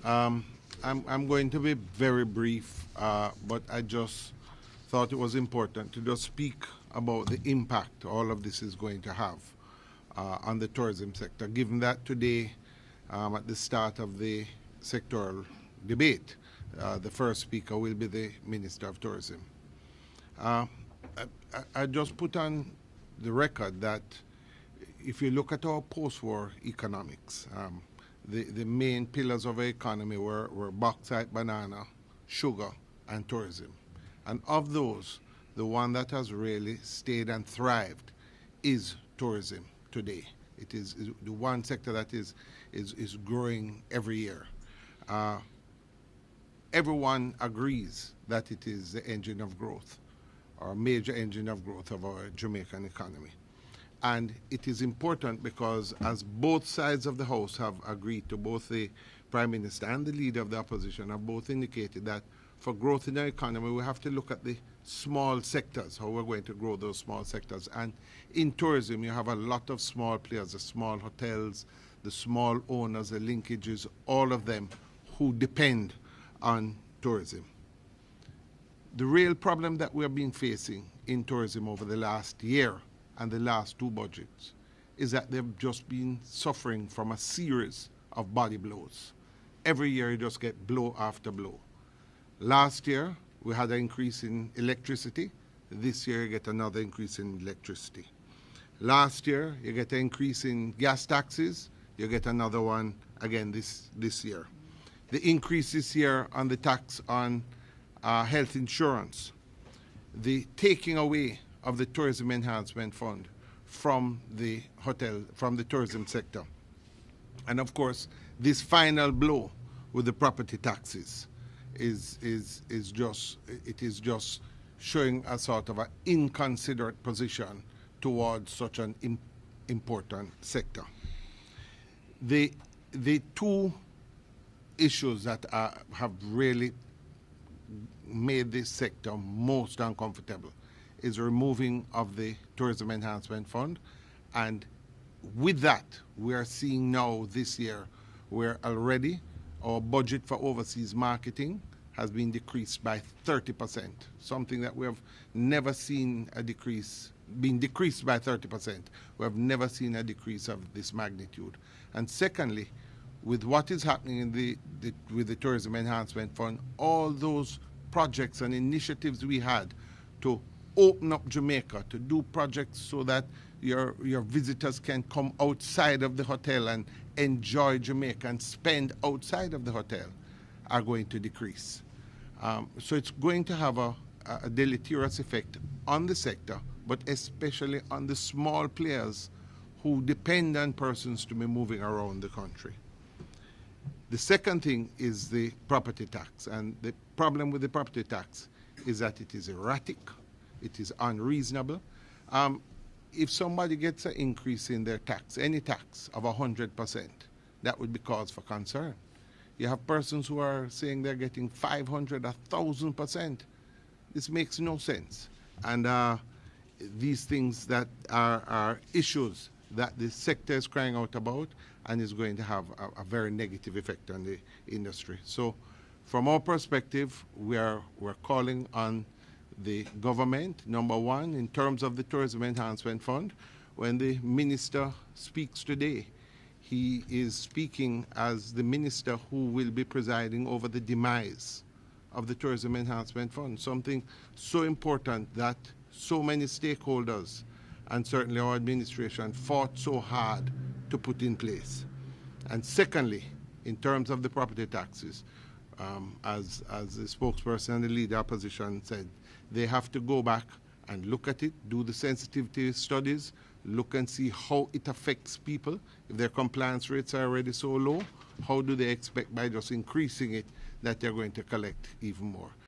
I'm going to be very brief, but I just thought it was important to just speak about the impact all of this is going to have on the tourism sector, given that today, at the start of the sectoral debate, the first speaker will be the Minister of Tourism. I just put on the record that if you look at our post-war economics, the main pillars of our economy were bauxite, banana, sugar, and tourism. And of those, the one that has really stayed and thrived is tourism today. It is the one sector that is growing every year. Everyone agrees that it is the engine of growth, or a major engine of growth of our Jamaican economy. And it is important because, as both sides of the House have agreed to, both the Prime Minister and the Leader of the Opposition have both indicated that for growth in our economy, we have to look at the small sectors, how we're going to grow those small sectors. And in tourism, you have a lot of small players, the small hotels, the small owners, the linkages, all of them who depend on tourism. The real problem that we have been facing in tourism over the last year and the last two budgets is that they've just been suffering from a series of body blows. Every year you just get blow after blow. Last year we had an increase in electricity. This year you get another increase in electricity. Last year you get an increase in gas taxes. You get another one again this year. The increase this year on the tax on health insurance, the taking away of the Tourism Enhancement Fund from the tourism sector. And of course, this final blow with the property taxes is just showing a sort of an inconsiderate position towards such an important sector. The two issues that have really made this sector most uncomfortable is removing of the Tourism Enhancement Fund. And with that, we are seeing now this year where already our budget for overseas marketing has been decreased by 30%, something that we have never seen being decreased by 30%. We have never seen a decrease of this magnitude. And secondly, with what is happening with the Tourism Enhancement Fund, all those projects and initiatives we had to open up Jamaica, to do projects so that your visitors can come outside of the hotel and enjoy Jamaica and spend outside of the hotel, are going to decrease. So it's going to have a deleterious effect on the sector, but especially on the small players who depend on persons to be moving around the country. The second thing is the property tax. And the problem with the property tax is that it is erratic, it is unreasonable. If somebody gets an increase in their tax, any tax of 100%, that would be cause for concern. You have persons who are saying they're getting 500, 1,000%. This makes no sense. And these things that are issues that the sector is crying out about and is going to have a very negative effect on the industry. So from our perspective, we're calling on the government, number one, in terms of the Tourism Enhancement Fund. When the minister speaks today, he is speaking as the minister who will be presiding over the demise of the Tourism Enhancement Fund, something so important that so many stakeholders and certainly our administration fought so hard to put in place. And secondly, in terms of the property taxes, as the spokesperson and the leader opposition said, they have to go back and look at it, do the sensitivity studies, look and see how it affects people. If their compliance rates are already so low, how do they expect by just increasing it that they're going to collect even more?